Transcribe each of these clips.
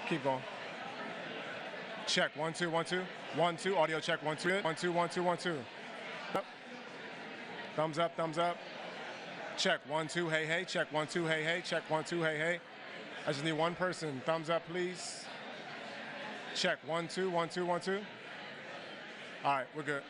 Keep going. Check. 1 2 1 2 1 2. Audio check. 1 2 1 2 1 2 1 2. Up. Thumbs up. Thumbs up. Check. 1 2. Hey hey. Check. 1 2. Hey hey. Check. 1 2. Hey hey. I just need one person. Thumbs up, please. Check. 1 2 1 2 1 2. All right, we're good.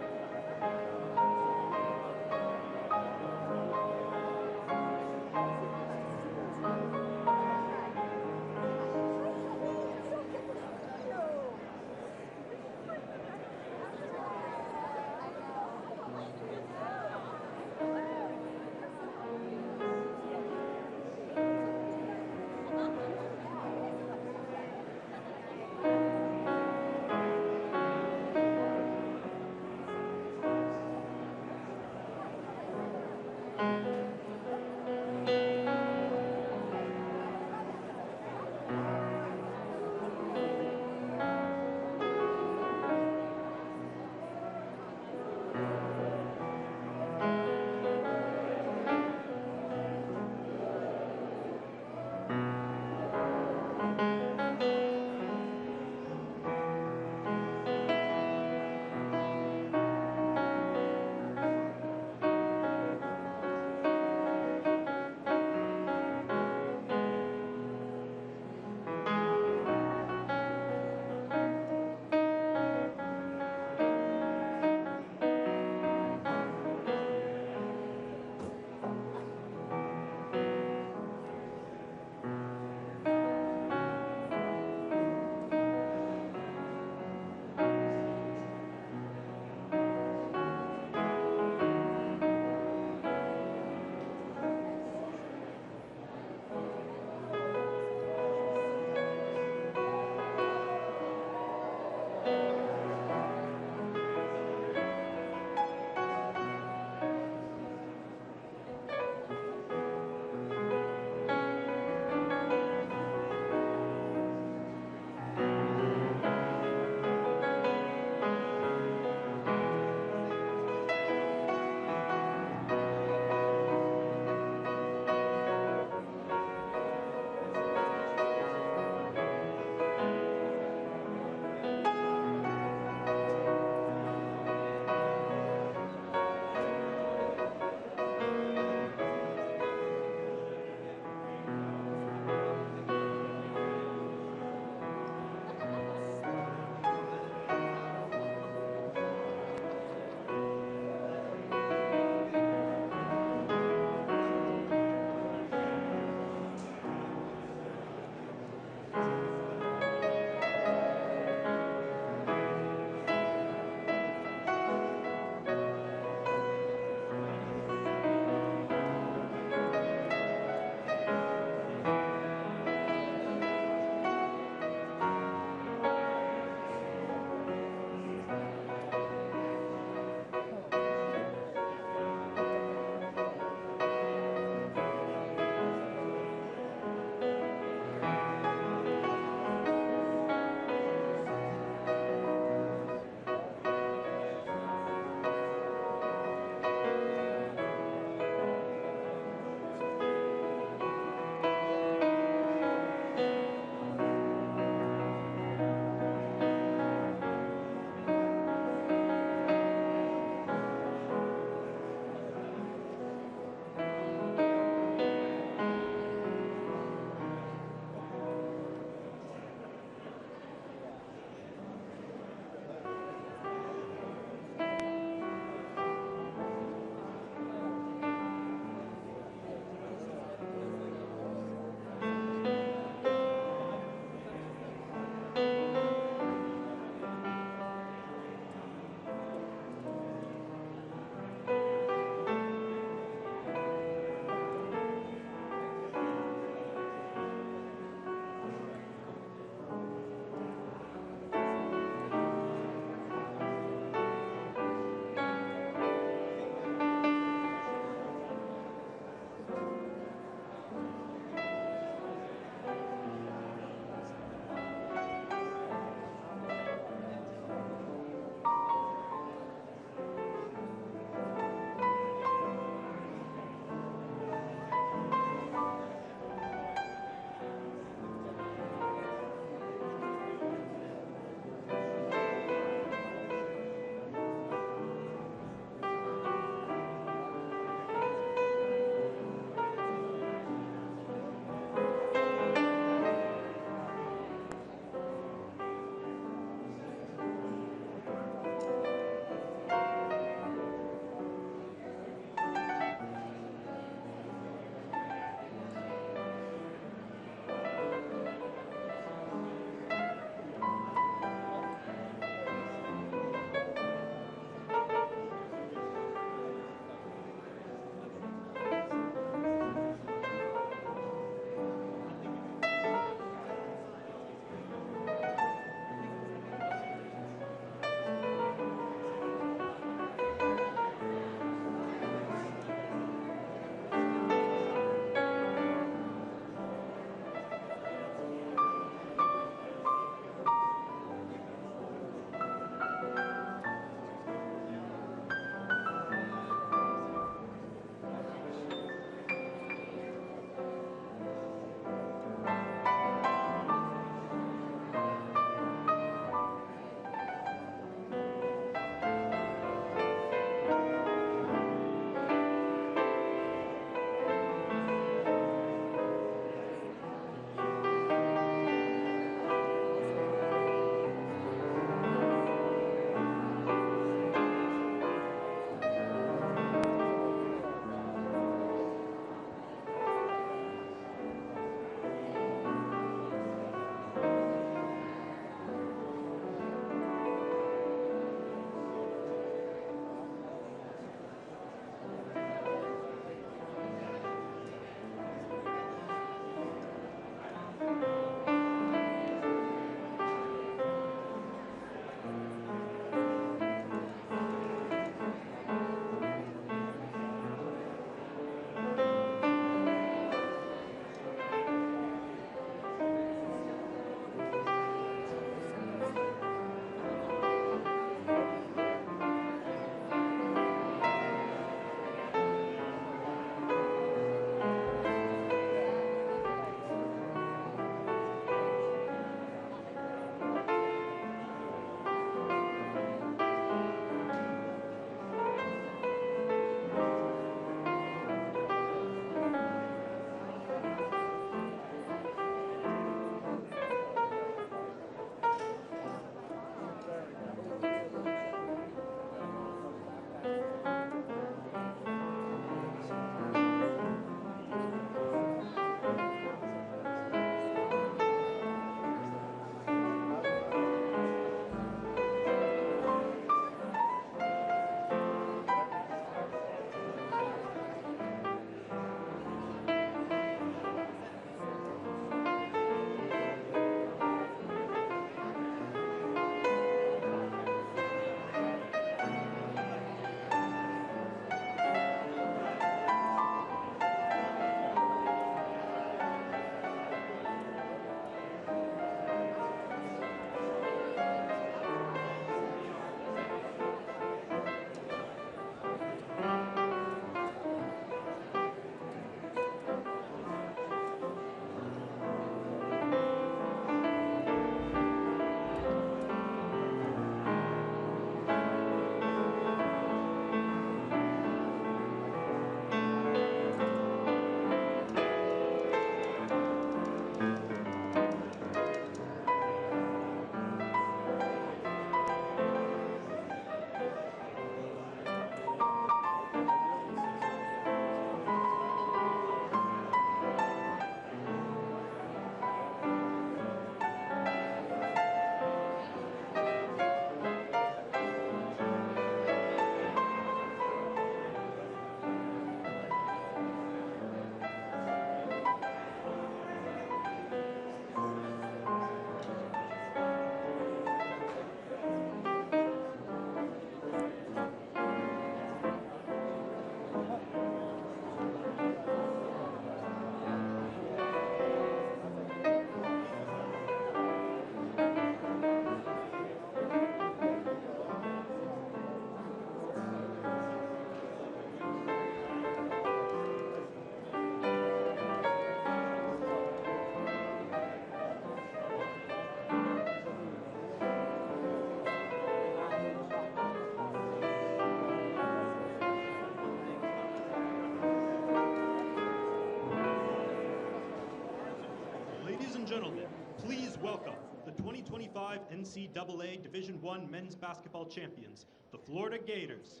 gentlemen, please welcome the 2025 NCAA Division I men's basketball champions, the Florida Gators.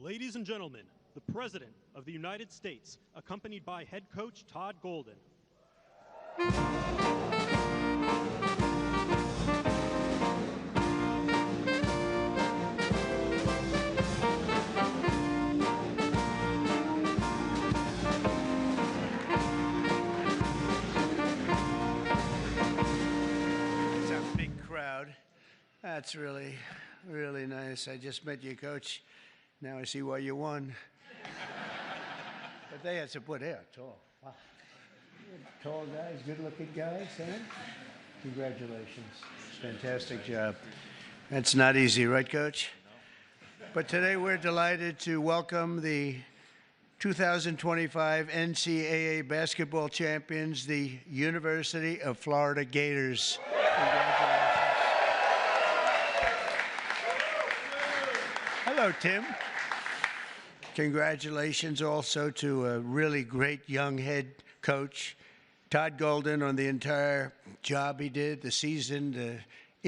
Ladies and gentlemen, the President of the United States, accompanied by head coach Todd Golden. It's a big crowd. That's really, really nice. I just met you, Coach. Now I see why you won. But they had some, they are tall. Wow. Tall guys, good-looking guys, huh? Congratulations. Fantastic job. That's not easy, right, Coach? But today we're delighted to welcome the 2025 NCAA basketball champions, the University of Florida Gators. Congratulations. Hello, Tim. Congratulations also to a really great young head coach, Todd Golden, on the entire job he did, the season, the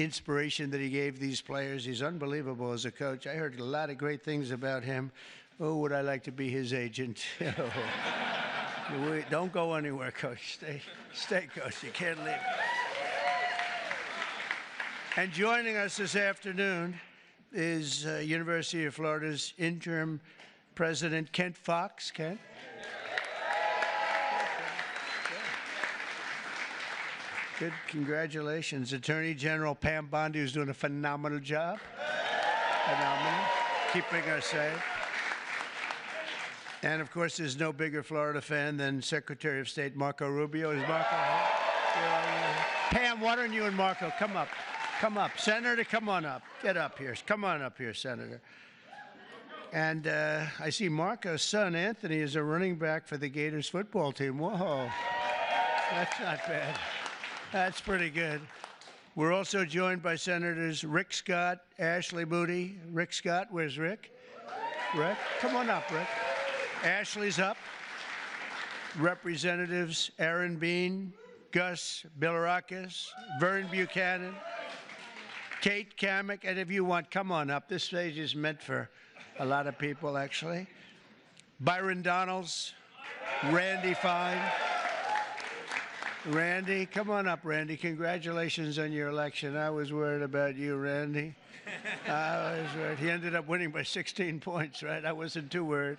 inspiration that he gave these players. He's unbelievable as a coach. I heard a lot of great things about him. Oh, would I like to be his agent? Don't go anywhere, Coach. Stay, Coach. You can't leave. And joining us this afternoon is University of Florida's interim President Kent Fox. Kent? Good, congratulations. Attorney General Pam Bondi, who's doing a phenomenal job. Phenomenal. Keeping us safe. And of course, there's no bigger Florida fan than Secretary of State Marco Rubio. Is Marco here? Pam, why don't you and Marco come up? Come up. Senator, come on up. Get up here. Come on up here, Senator. And I see Marco's son, Anthony, is a running back for the Gators football team. Whoa. That's not bad. That's pretty good. We're also joined by Senators Rick Scott, Ashley Moody. Rick Scott, where's Rick? Rick, come on up, Rick. Ashley's up. Representatives Aaron Bean, Gus Bilirakis, Vern Buchanan, Kate Kamek, and if you want, come on up. This stage is meant for a lot of people, actually. Byron Donalds, Randy Fine. Randy, come on up, Randy. Congratulations on your election. I was worried about you, Randy. I was worried. He ended up winning by 16 points, right? I wasn't too worried.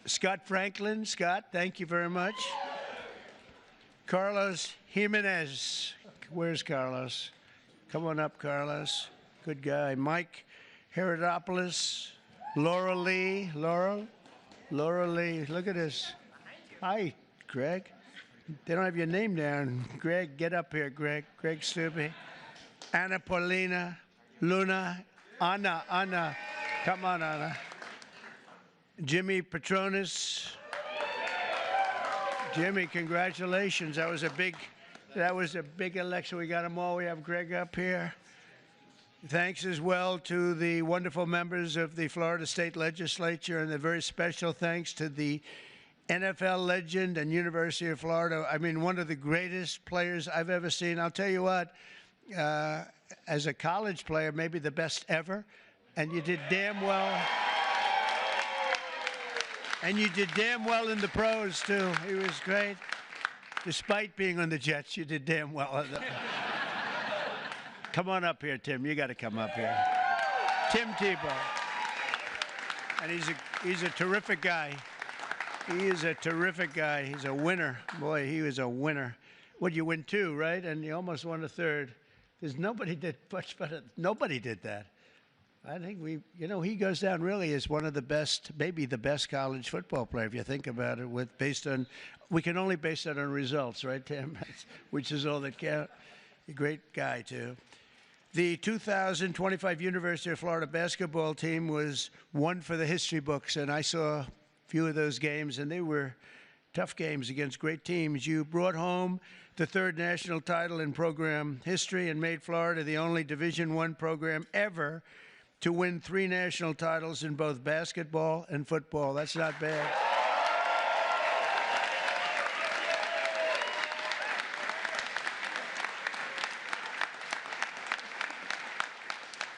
Scott Franklin. Scott, thank you very much. Carlos Jimenez. Where's Carlos? Come on up, Carlos. Good guy. Mike Herodopoulos. Laura Lee. Laura Lee. Look at this. Hi, Greg. They don't have your name down. Greg, get up here, Greg. Greg Stubbe. Anna Paulina. Luna. Anna. Come on, Anna. Jimmy Petronis. Jimmy, congratulations. That was a big election. We got them all. We have Greg up here. Thanks as well to the wonderful members of the Florida State Legislature, and a very special thanks to the NFL legend and University of Florida. I mean, one of the greatest players I've ever seen. I'll tell you what, as a college player, maybe the best ever, and you did damn well. And you did damn well in the pros, too. He was great. Despite being on the Jets, you did damn well. Come on up here, Tim. You got to come up here. Tim Tebow. And he's a terrific guy. He is a terrific guy. He's a winner. Boy, he was a winner. Well, you win 2, right? And you almost won a 3rd. There's nobody did much better. Nobody did that. I think he goes down really as one of the best, maybe the best college football player, if you think about it, we can only base that on results, right, Tim? Which is all that counts. A great guy, too. The 2025 University of Florida basketball team was one for the history books, and I saw a few of those games, and they were tough games against great teams. You brought home the 3rd national title in program history and made Florida the only Division I program ever to win 3 national titles in both basketball and football. That's not bad.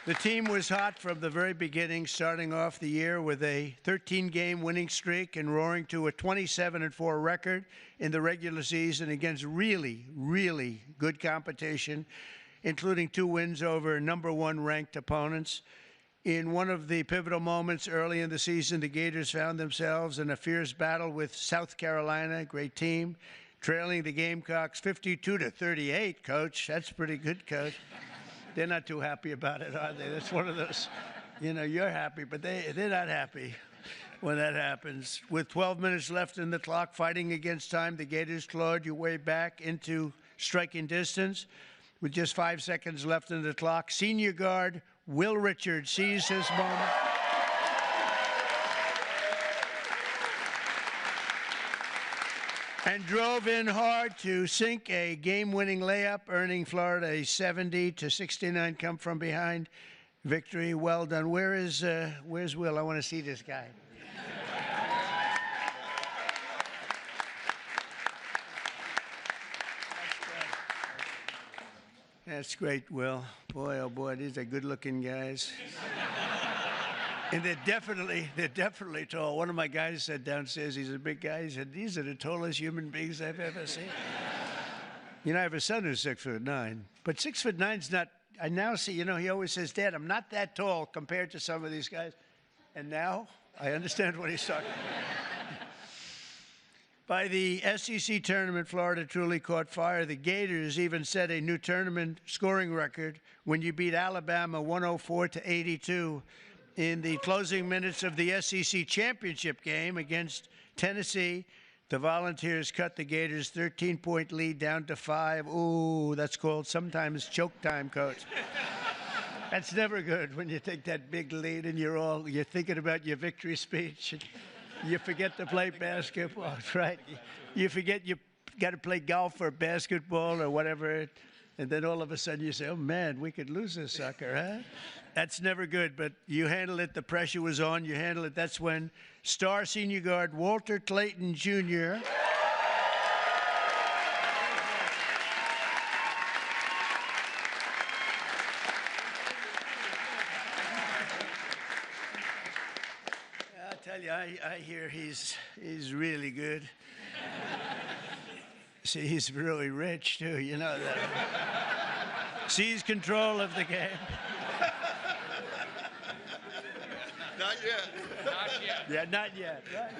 The team was hot from the very beginning, starting off the year with a 13-game winning streak and roaring to a 27-4 record in the regular season against really, really good competition, including 2 wins over number 1 ranked opponents. In one of the pivotal moments early in the season, the Gators found themselves in a fierce battle with South Carolina, a great team, trailing the Gamecocks 52-38, Coach. That's pretty good, Coach. They're not too happy about it, are they? That's one of those, you're happy, but they're not happy when that happens. With 12 minutes left in the clock, fighting against time, the Gators clawed your way back into striking distance. With just 5 seconds left in the clock, senior guard Will Richards seized his moment. And drove in hard to sink a game-winning layup, earning Florida a 70-69 come-from-behind victory. Well done. Where's Will? I want to see this guy. That's great, Will. Boy, oh boy, these are good-looking guys. And they're definitely tall. One of my guys said downstairs, he's a big guy, he said, these are the tallest human beings I've ever seen. I have a son who's 6'9", but 6'9's not, I now see, he always says, Dad, I'm not that tall compared to some of these guys. And now I understand what he's talking about. By the SEC tournament, Florida truly caught fire. The Gators even set a new tournament scoring record when you beat Alabama 104-82 in the closing minutes of the SEC championship game against Tennessee. The Volunteers cut the Gators' 13-point lead down to 5. Ooh, that's called sometimes choke time, Coach. That's never good when you take that big lead and you're thinking about your victory speech. You forget to play basketball, right? You forget you got to play golf or basketball or whatever, and then all of a sudden you say, oh, man, we could lose this sucker, huh? That's never good, but you handle it. The pressure was on. You handle it. That's when star senior guard Walter Clayton Jr. I hear he's really good. See, he's really rich too. You know that. Seize control of the game. Not yet. Not yet. Yeah, not yet. Right?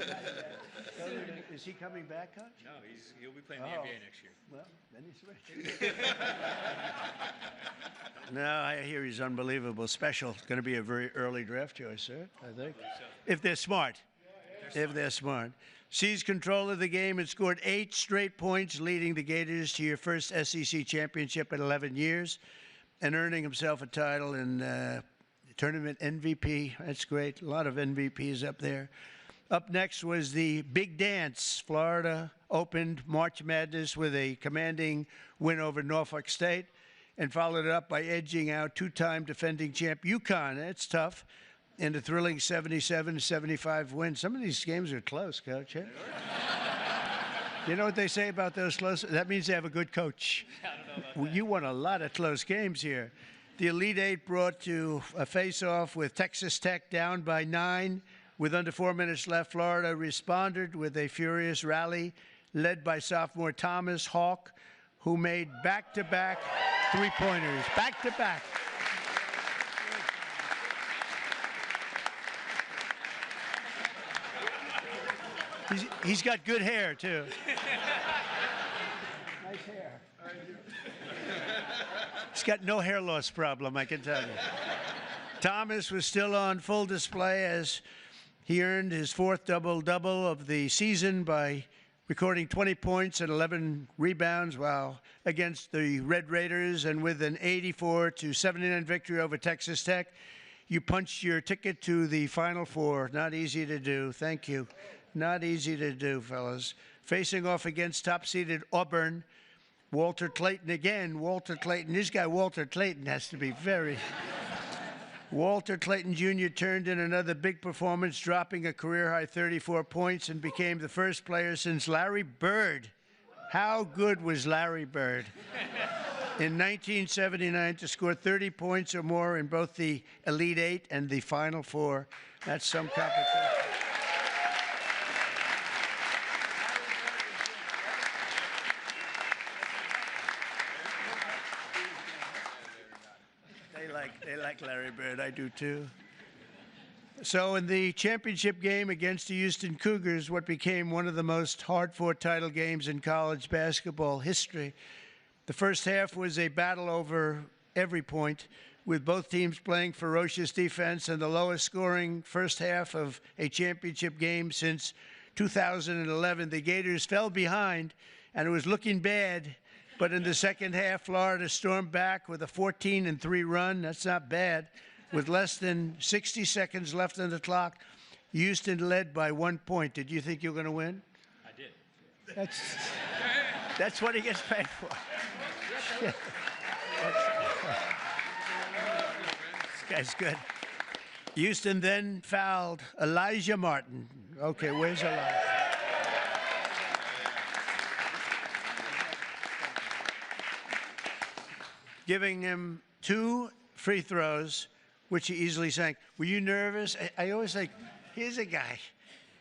Not yet. Is he coming back, Coach? No, he'll be playing the NBA next year. Well, then he's rich. No, I hear he's unbelievable. Special. It's going to be a very early draft choice, sir, I think. If they're smart. If they're smart. Seized control of the game and scored 8 straight points, leading the Gators to your first SEC championship in 11 years and earning himself a title in tournament MVP. That's great. A lot of MVPs up there. Up next was the big dance. Florida opened March Madness with a commanding win over Norfolk State and followed it up by edging out two-time defending champ UConn. That's tough. In a thrilling 77-75 win. Some of these games are close, Coach. Eh? You know what they say about those close? That means they have a good coach. I don't know about that. You won a lot of close games here. The Elite Eight brought to a face-off with Texas Tech down by 9. With under 4 minutes left, Florida responded with a furious rally led by sophomore Thomas Hawk, who made back-to-back three-pointers. Back-to-back. He's got good hair, too. Nice hair. He's got no hair loss problem, I can tell you. Thomas was still on full display as he earned his 4th double-double of the season by recording 20 points and 11 rebounds while against the Red Raiders, and with an 84-79 victory over Texas Tech, you punched your ticket to the Final Four. Not easy to do. Thank you. Not easy to do, fellas. Facing off against top-seeded Auburn, Walter Clayton again. Walter Clayton. This guy, Walter Clayton, has to be very... Walter Clayton Jr. turned in another big performance, dropping a career-high 34 points and became the first player since Larry Bird. How good was Larry Bird? In 1979 to score 30 points or more in both the Elite Eight and the Final Four. That's some competition. They like Larry Bird. I do, too. So in the championship game against the Houston Cougars, what became one of the most hard-fought title games in college basketball history, the first half was a battle over every point, with both teams playing ferocious defense and the lowest scoring first half of a championship game since 2011. The Gators fell behind, and it was looking bad. But in the second half, Florida stormed back with a 14-3 run. That's not bad. With less than 60 seconds left on the clock, Houston led by 1 point. Did you think you were going to win? I did. That's what he gets paid for. This guy's good. Houston then fouled Elijah Martin. Okay, where's Elijah? Giving him 2 free throws, which he easily sank. Were you nervous? I always think, here's a guy.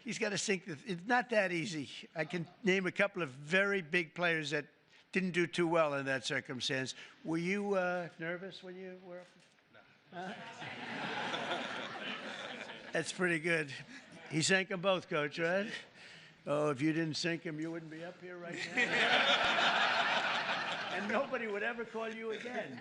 He's got to sink. It's not that easy. I can name a couple of very big players that didn't do too well in that circumstance. Were you nervous when you were up? No. That's pretty good. He sank them both, Coach, right? Oh, if you didn't sink him, you wouldn't be up here right now. And nobody would ever call you again.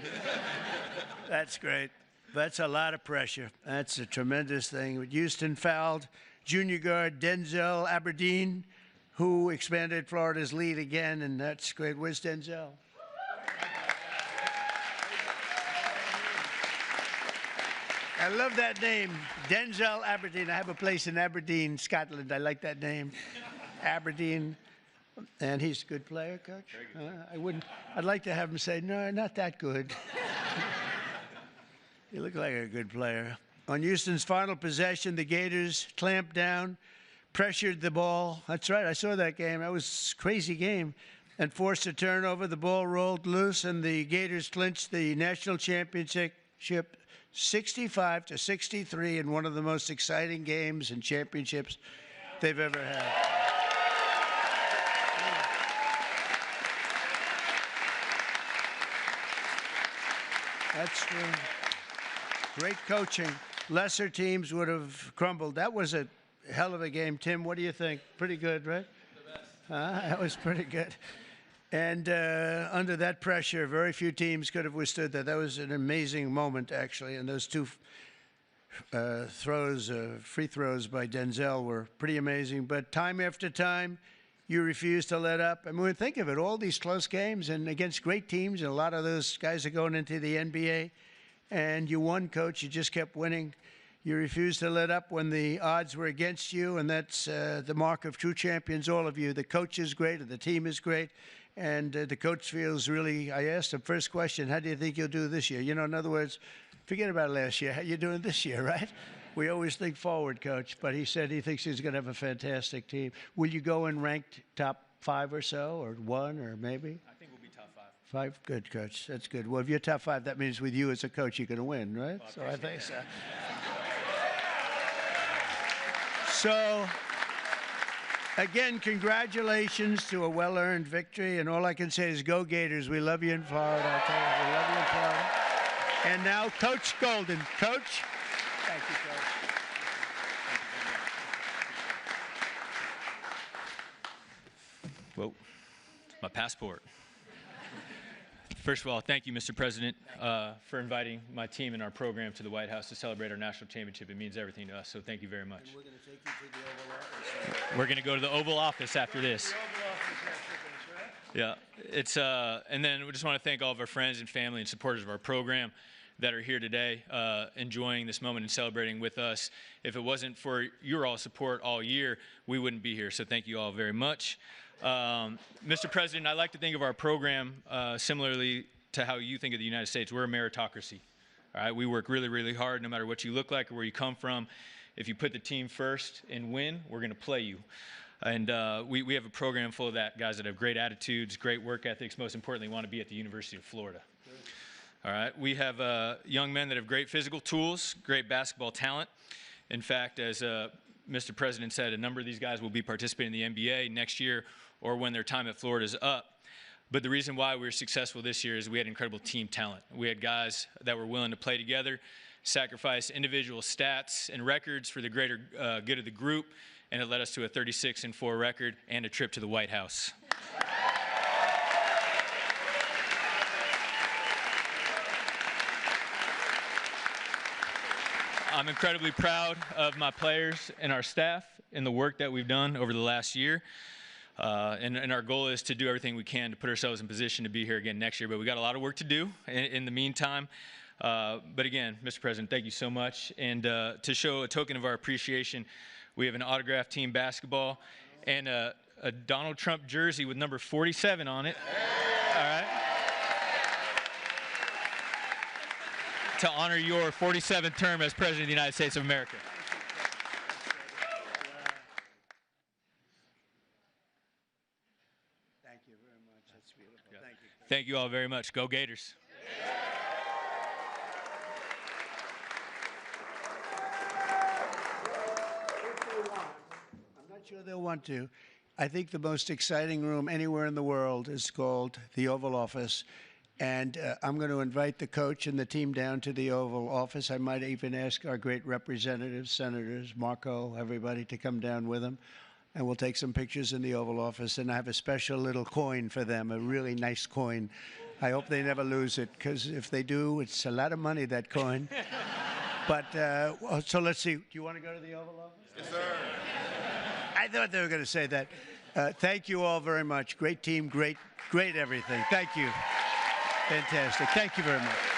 That's great. That's a lot of pressure. That's a tremendous thing. Houston fouled junior guard Denzel Aberdeen, who expanded Florida's lead again, and that's great. Where's Denzel? I love that name, Denzel Aberdeen. I have a place in Aberdeen, Scotland. I like that name, Aberdeen. And he's a good player, Coach? I'd like to have him say, no, not that good. You look like a good player. On Houston's final possession, the Gators clamped down, pressured the ball. That's right, I saw that game. That was a crazy game. And forced a turnover. The ball rolled loose, and the Gators clinched the national championship 65-63 in one of the most exciting games and championships they've ever had. That's true. Great coaching. Lesser teams would have crumbled. That was a hell of a game. Tim, what do you think? Pretty good, right? That was pretty good. And under that pressure, very few teams could have withstood that. That was an amazing moment, actually. And those two free throws by Denzel were pretty amazing. But time after time, you refuse to let up. I mean, think of it, all these close games and against great teams, and a lot of those guys are going into the NBA. And you won, Coach. You just kept winning. You refused to let up when the odds were against you, and that's the mark of true champions, all of you. The coach is great, and the team is great, and the coach feels really, I asked him, first question, how do you think you'll do this year? You know, in other words, forget about last year. How you doing this year, right? We always think forward, Coach, but he said he thinks he's going to have a fantastic team. Will you go in ranked top 5 or so, or 1, or maybe? I think we'll be top 5. 5? Good, Coach. That's good. Well, if you're top 5, that means with you as a coach, you're going to win, right? Well, so I think so. So, again, congratulations to a well-earned victory. And all I can say is go Gators. We love you in Florida. I'll tell you, we love you in Florida. And now, Coach Golden. Coach. Thank you, Coach. Whoa, my passport. First of all, thank you, Mr. President, for inviting my team and our program to the White House to celebrate our national championship. It means everything to us, so thank you very much. And we're going to take you to the Oval Office. We're going to go to the Oval Office after this. The Oval Office after this, right? Yeah, it's and then we just want to thank all of our friends and family and supporters of our program that are here today, enjoying this moment and celebrating with us. If it wasn't for your all support all year, we wouldn't be here. So thank you all very much. Mr. President, I like to think of our program similarly to how you think of the United States. We're a meritocracy. All right, we work really, really hard, no matter what you look like or where you come from. If you put the team first and win, we're going to play you. And we have a program full of that, guys that have great attitudes, great work ethics, most importantly, want to be at the University of Florida. All right, we have young men that have great physical tools, great basketball talent. In fact, as Mr. President said, a number of these guys will be participating in the NBA next year or when their time at Florida is up. But the reason why we were successful this year is we had incredible team talent. We had guys that were willing to play together, sacrifice individual stats and records for the greater good of the group, and it led us to a 36-4 record and a trip to the White House. I'm incredibly proud of my players and our staff and the work that we've done over the last year. And our goal is to do everything we can to put ourselves in position to be here again next year. But we got a lot of work to do in the meantime. But again, Mr. President, thank you so much. And to show a token of our appreciation, we have an autographed team basketball and a Donald Trump jersey with number 47 on it. All right. To honor your 47th term as President of the United States of America. Thank you very much. That's beautiful. Yeah. Thank you. Thank you all very much. Go Gators. I'm not sure they'll want to. I think the most exciting room anywhere in the world is called the Oval Office. And I'm going to invite the coach and the team down to the Oval Office. I might even ask our great representatives, senators, Marco, everybody to come down with them. And we'll take some pictures in the Oval Office. And I have a special little coin for them, a really nice coin. I hope they never lose it, because if they do, it's a lot of money, that coin. But so let's see. Do you want to go to the Oval Office? Yes, sir. I thought they were going to say that. Thank you all very much. Great team, great everything. Thank you. Fantastic. Thank you very much.